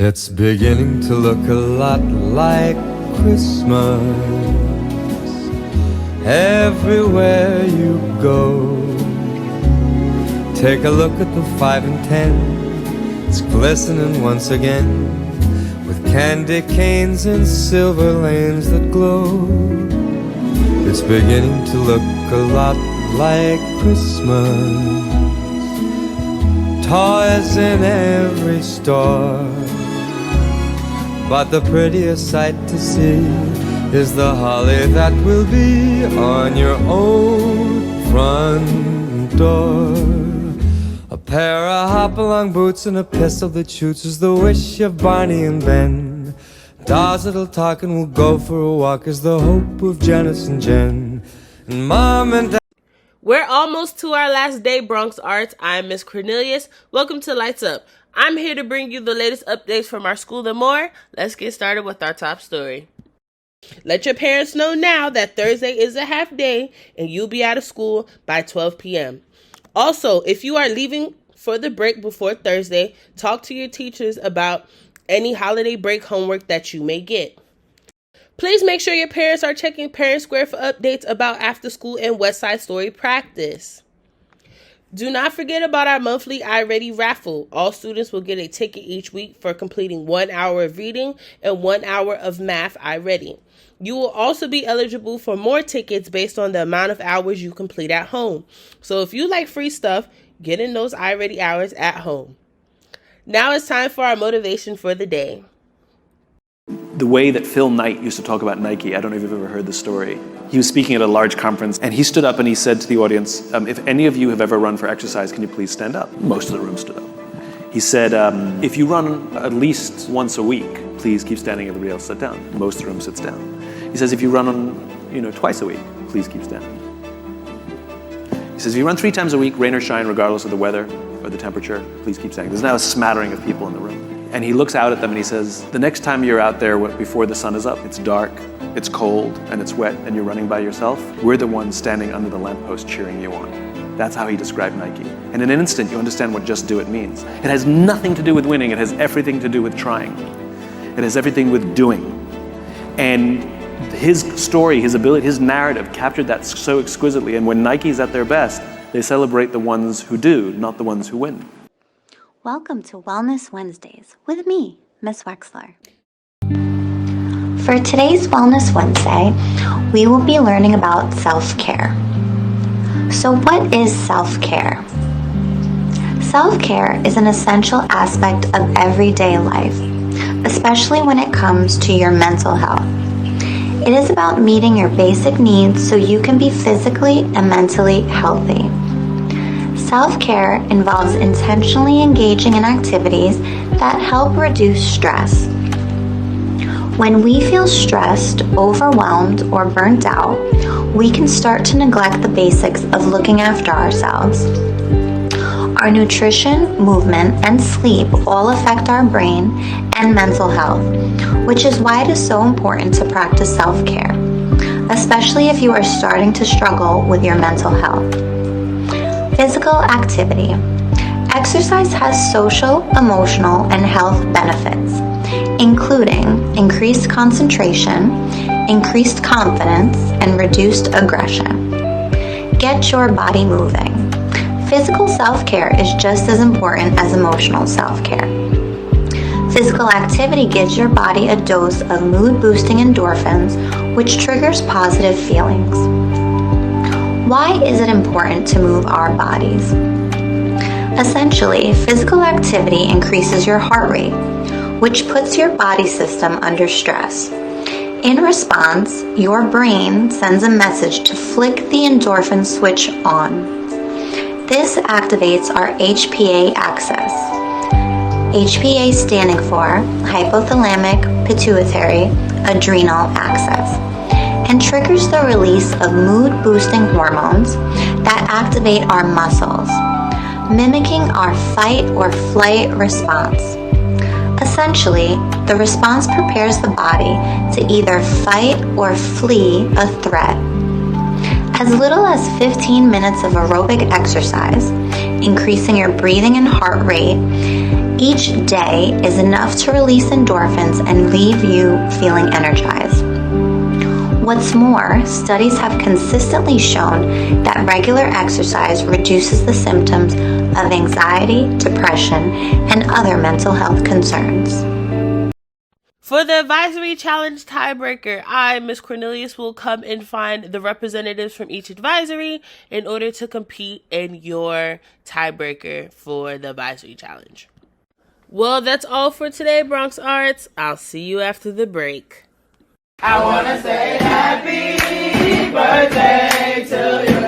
It's beginning to look a lot like Christmas everywhere you go. Take a look at the 5 and 10. It's glistening once again with candy canes and silver lanes that glow. It's beginning to look a lot like Christmas. Toys in every store, but the prettiest sight to see is the holly that will be on your own front door. A pair of hop-along boots and a pistol that shoots is the wish of Barney and Ben. Dolls that'll talk and we'll go for a walk is the hope of Janice and Jen. And Mom and Dad. We're almost to our last day, Bronx Arts. I'm Miss Cornelius. Welcome to Lights Up. I'm here to bring you the latest updates from our school and more. Let's get started with our top story. Let your parents know now that Thursday is a half day and you'll be out of school by 12 p.m. Also, if you are leaving for the break before Thursday, talk to your teachers about any holiday break homework that you may get. Please make sure your parents are checking Parent Square for updates about after school and West Side Story practice. Do not forget about our monthly iReady raffle. All students will get a ticket each week for completing 1 hour of reading and 1 hour of math iReady. You will also be eligible for more tickets based on the amount of hours you complete at home. So if you like free stuff, get in those iReady hours at home. Now it's time for our motivation for the day. The way that Phil Knight used to talk about Nike, I don't know if you've ever heard the story. He was speaking at a large conference and he stood up and he said to the audience, if any of you have ever run for exercise, can you please stand up? Most of the room stood up. He said, if you run at least once a week, please keep standing, everybody else sit down. Most of the room sits down. He says, if you run twice a week, please keep standing. He says, if you run 3 times a week, rain or shine, regardless of the weather or the temperature, please keep standing. There's now a smattering of people in the room. And he looks out at them and he says, the next time you're out there before the sun is up, it's dark, it's cold, and it's wet, and you're running by yourself, we're the ones standing under the lamppost cheering you on. That's how he described Nike. And in an instant, you understand what just do it means. It has nothing to do with winning. It has everything to do with trying. It has everything with doing. And his story, his ability, his narrative captured that so exquisitely. And when Nike's at their best, they celebrate the ones who do, not the ones who win. Welcome to Wellness Wednesdays with me, Miss Wexler. For today's Wellness Wednesday, we will be learning about self-care. So what is self-care? Self-care is an essential aspect of everyday life, especially when it comes to your mental health. It is about meeting your basic needs so you can be physically and mentally healthy. Self-care involves intentionally engaging in activities that help reduce stress. When we feel stressed, overwhelmed, or burnt out, we can start to neglect the basics of looking after ourselves. Our nutrition, movement, and sleep all affect our brain and mental health, which is why it is so important to practice self-care, especially if you are starting to struggle with your mental health. Physical activity. Exercise has social, emotional, and health benefits, including increased concentration, increased confidence, and reduced aggression. Get your body moving. Physical self-care is just as important as emotional self-care. Physical activity gives your body a dose of mood-boosting endorphins, which triggers positive feelings. Why is it important to move our bodies? Essentially, physical activity increases your heart rate, which puts your body system under stress. In response, your brain sends a message to flick the endorphin switch on. This activates our HPA axis. HPA standing for hypothalamic pituitary adrenal axis, and triggers the release of mood-boosting hormones that activate our muscles, mimicking our fight or flight response. Essentially, the response prepares the body to either fight or flee a threat. As little as 15 minutes of aerobic exercise, increasing your breathing and heart rate, each day is enough to release endorphins and leave you feeling energized. What's more, studies have consistently shown that regular exercise reduces the symptoms of anxiety, depression, and other mental health concerns. For the advisory challenge tiebreaker, I, Ms. Cornelius, will come and find the representatives from each advisory in order to compete in your tiebreaker for the advisory challenge. Well, that's all for today, Bronx Arts. I'll see you after the break. I want to say happy birthday to you.